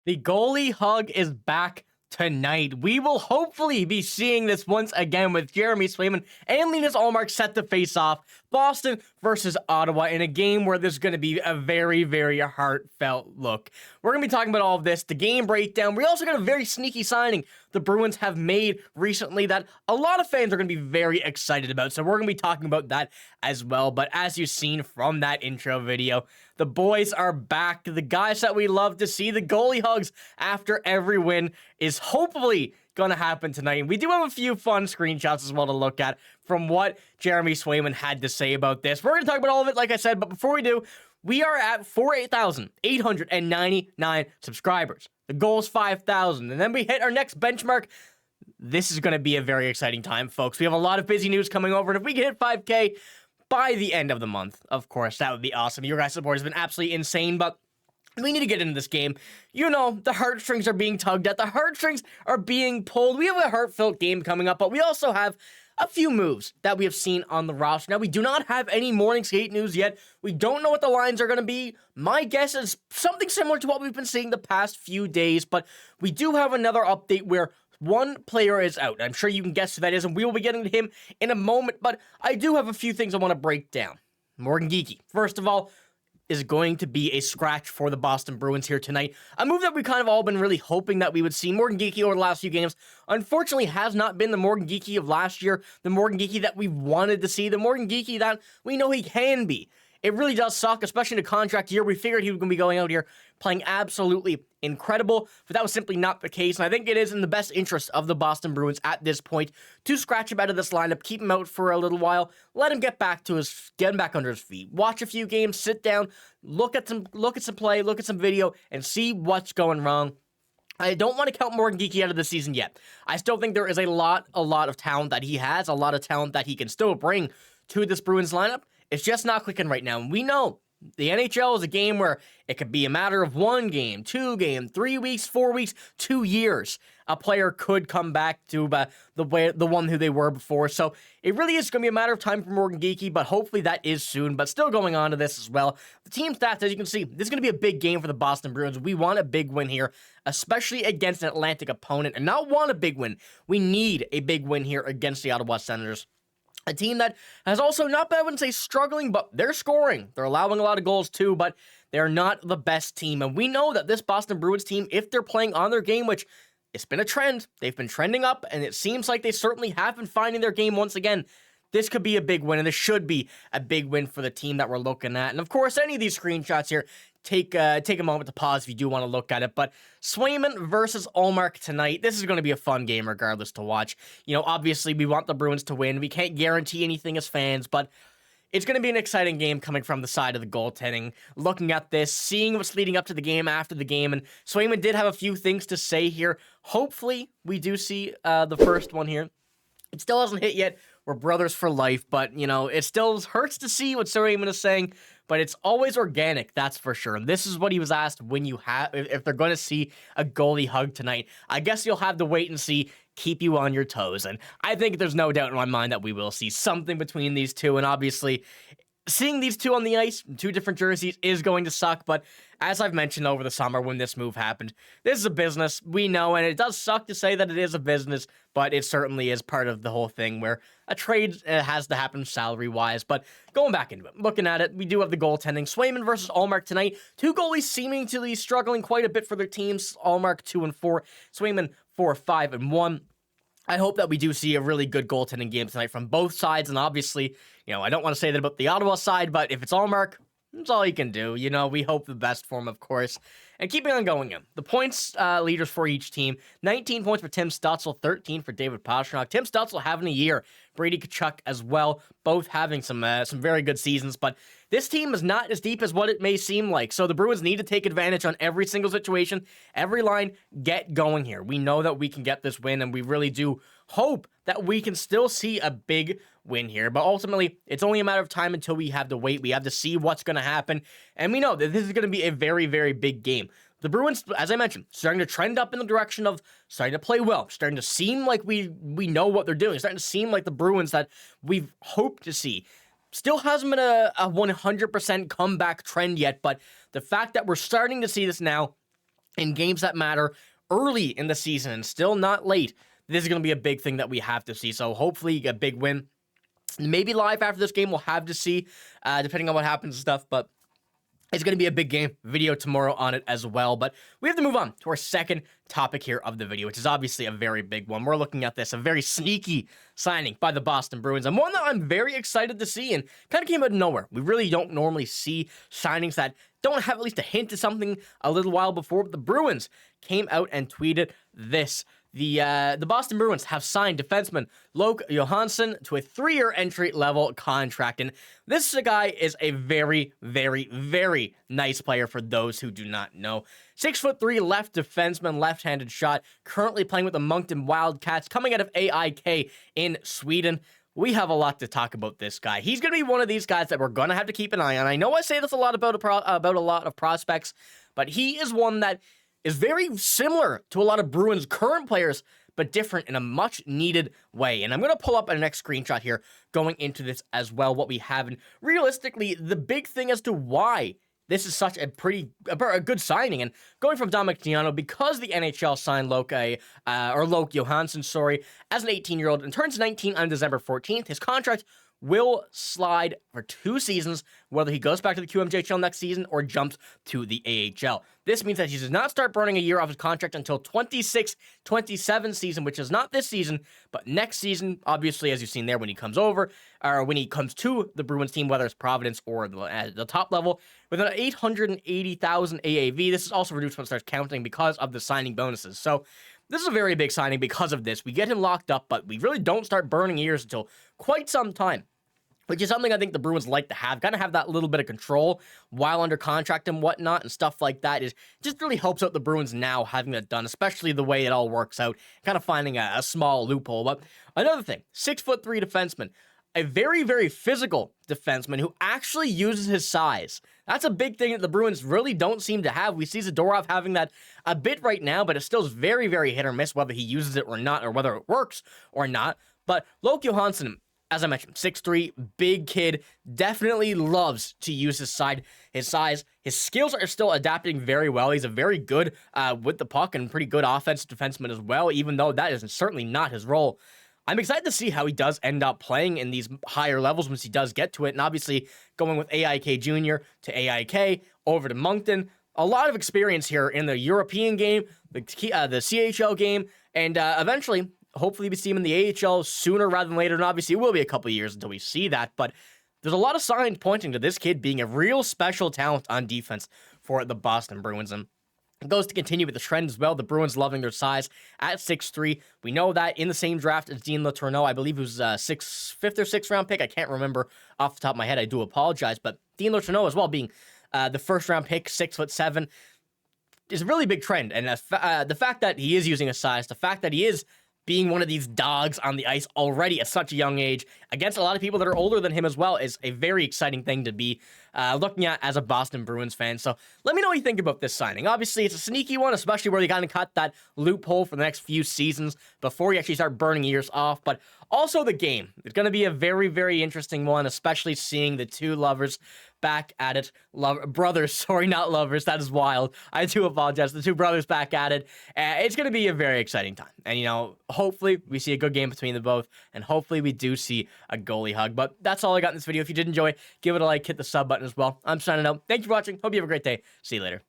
The goalie hug is back tonight. We will hopefully be seeing this once again with Jeremy Swayman and Linus Ullmark set to face off. Boston versus Ottawa in a game where there's going to be a very, very heartfelt look. We're going to be talking about all of this, the game breakdown. We also got a very sneaky signing the Bruins have made recently that a lot of fans are going to be very excited about. So we're going to be talking about that as well. But as you've seen from that intro video, the boys are back. The guys that we love to see, the goalie hugs after every win is hopefully going to happen tonight. And we do have a few fun screenshots as well to look at from what Jeremy Swayman had to say about this. We're going to talk about all of it, like I said, but before we do, we are at 48,899 subscribers. The goal is 5,000, and then we hit our next benchmark. This is going to be a very exciting time, folks. We have a lot of busy news coming over, and if we can hit 5K by the end of the month, of course, that would be awesome. Your guys' support has been absolutely insane, but we need to get into this game. You know, the heartstrings are being tugged at. The heartstrings are being pulled. We have a heartfelt game coming up, but we also have a few moves that we have seen on the roster. Now, we do not have any morning skate news yet. We don't know what the lines are going to be. My guess is something similar to what we've been seeing the past few days, but we do have another update where one player is out. I'm sure you can guess who that is, and we will be getting to him in a moment, but I do have a few things I want to break down. Morgan Geekie. First of all, is going to be a scratch for the Boston Bruins here tonight. A move that we kind of all been really hoping that we would see. Morgan Geekie over the last few games, unfortunately, has not been the Morgan Geekie of last year, the Morgan Geekie that we wanted to see, the Morgan Geekie that we know he can be. It really does suck, especially in a contract year. We figured he was going to be going out here playing absolutely incredible, but that was simply not the case, and I think it is in the best interest of the Boston Bruins at this point to scratch him out of this lineup, keep him out for a little while, let him get back under his feet, watch a few games, sit down, look at some play, look at some video, and see what's going wrong. I don't want to count Morgan Geekie out of the season yet. I still think there is a lot of talent that he has, a lot of talent that he can still bring to this Bruins lineup. It's just not clicking right now. And we know the NHL is a game where it could be a matter of 1 game, 2 games, 3 weeks, 4 weeks, 2 years. A player could come back to the one who they were before. So it really is going to be a matter of time for Morgan Geekie, but hopefully that is soon. But still going on to this as well. The team stats, as you can see, this is going to be a big game for the Boston Bruins. We want a big win here, especially against an Atlantic opponent. And not want a big win. We need a big win here against the Ottawa Senators. A team that has also not been, I wouldn't say struggling, but they're scoring. They're allowing a lot of goals too, but they're not the best team. And we know that this Boston Bruins team, if they're playing on their game, which it's been a trend, they've been trending up, and it seems like they certainly have been finding their game once again. This could be a big win, and this should be a big win for the team that we're looking at. And of course, any of these screenshots here, take a moment to pause if you do want to look at it. But Swayman versus Ullmark tonight. This is going to be a fun game regardless to watch. You know, obviously we want the Bruins to win. We can't guarantee anything as fans, but it's going to be an exciting game coming from the side of the goaltending. Looking at this, seeing what's leading up to the game, after the game, and Swayman did have a few things to say here. Hopefully we do see the first one here. It still hasn't hit yet. We're brothers for life, but, you know, it still hurts to see what Swayman is saying, but it's always organic, that's for sure. And this is what he was asked when you have, if they're going to see a goalie hug tonight. I guess you'll have to wait and see, keep you on your toes. And I think there's no doubt in my mind that we will see something between these two. And obviously, seeing these two on the ice, 2 different jerseys, is going to suck. But as I've mentioned over the summer when this move happened, this is a business. We know, and it does suck to say that it is a business, but it certainly is part of the whole thing where a trade has to happen salary-wise. But going back into it, looking at it, we do have the goaltending. Swayman versus Ullmark tonight. 2 goalies seemingly struggling quite a bit for their teams. Ullmark 2-4, Swayman 4-5-1. I hope that we do see a really good goaltending game tonight from both sides, and obviously, you know, I don't want to say that about the Ottawa side, but if it's Ullmark, that's all he can do. You know, we hope the best for him, of course. And keeping on going in, the points leaders for each team, 19 points for Tim Stutzel, 13 for David Pastrnak. Tim Stutzel having a year, Brady Tkachuk as well, both having some very good seasons, but this team is not as deep as what it may seem like, so the Bruins need to take advantage on every single situation, every line, get going here. We know that we can get this win, and we really do hope that we can still see a big win here, but ultimately, it's only a matter of time until we have to wait. We have to see what's going to happen, and we know that this is going to be a very, very big game. The Bruins, as I mentioned, starting to trend up in the direction of starting to play well, starting to seem like we know what they're doing, starting to seem like the Bruins that we've hoped to see. Still hasn't been a 100% comeback trend yet, but the fact that we're starting to see this now in games that matter early in the season and still not late. This is going to be a big thing that we have to see. So hopefully a big win. Maybe live after this game, we'll have to see, depending on what happens and stuff. But it's going to be a big game. Video tomorrow on it as well. But we have to move on to our second topic here of the video, which is obviously a very big one. We're looking at this, a very sneaky signing by the Boston Bruins, and one that I'm very excited to see and kind of came out of nowhere. We really don't normally see signings that don't have at least a hint of something a little while before, but the Bruins came out and tweeted this. The Boston Bruins have signed defenseman Johansson to a 3-year entry-level contract, and this guy is a very, very, very nice player for those who do not know. 6'3" left defenseman, left-handed shot, currently playing with the Moncton Wildcats, coming out of AIK in Sweden. We have a lot to talk about this guy. He's going to be one of these guys that we're going to have to keep an eye on. I know I say this a lot about a lot of prospects, but he is one that is very similar to a lot of Bruins' current players, but different in a much-needed way. And I'm going to pull up a next screenshot here going into this as well, what we have. And realistically, the big thing as to why this is such a good signing, and going from Don McDiano, because the NHL signed Loke Johansson, as an 18-year-old and turns 19 on December 14th, his contract will slide for 2 seasons, whether he goes back to the QMJHL next season or jumps to the AHL. This means that he does not start burning a year off his contract until 26-27 season, which is not this season, but next season, obviously, as you've seen there, when he comes over, or when he comes to the Bruins team, whether it's Providence or the top level, with an 880,000 AAV. This is also reduced when it starts counting because of the signing bonuses. So this is a very big signing because of this. We get him locked up, but we really don't start burning years until quite some time, which is something I think the Bruins like to have, kind of have that little bit of control while under contract and whatnot and stuff like that. Is just really helps out the Bruins now having that done, especially the way it all works out, kind of finding a small loophole. But another thing, 6'3" defenseman, a very, very physical defenseman who actually uses his size. That's a big thing that the Bruins really don't seem to have. We see Zadorov having that a bit right now, but it still is very, very hit or miss whether he uses it or not, or whether it works or not. But Loke Johansson, as I mentioned, 6'3", big kid, definitely loves to use his size. His skills are still adapting very well. He's a very good with the puck and pretty good offensive defenseman as well, even though that is certainly not his role. I'm excited to see how he does end up playing in these higher levels once he does get to it. And obviously, going with AIK Junior to AIK, over to Moncton, a lot of experience here in the European game, the CHL game, and eventually, hopefully we see him in the AHL sooner rather than later. And obviously, it will be a couple of years until we see that. But there's a lot of signs pointing to this kid being a real special talent on defense for the Boston Bruins. And it goes to continue with the trend as well. The Bruins loving their size at 6'3". We know that in the same draft as Dean Letourneau, I believe it was a 5th or 6th round pick. I can't remember off the top of my head. I do apologize. But Dean Letourneau as well being the 1st round pick, 6'7", is a really big trend. And the fact that he is using his size, the fact that he is being one of these dogs on the ice already at such a young age against a lot of people that are older than him as well is a very exciting thing to be looking at as a Boston Bruins fan. So let me know what you think about this signing. Obviously, it's a sneaky one, especially where you kind of cut that loophole for the next few seasons before you actually start burning years off. But also the game. It's going to be a very, very interesting one, especially seeing the two lovers back at it. Brothers, sorry, not lovers. That is wild. I do apologize. The two brothers back at it. It's going to be a very exciting time. And, you know, hopefully we see a good game between them both. And hopefully we do see a goalie hug. But that's all I got in this video. If you did enjoy, give it a like, hit the sub button as well. I'm signing out. Thank you for watching. Hope you have a great day. See you later.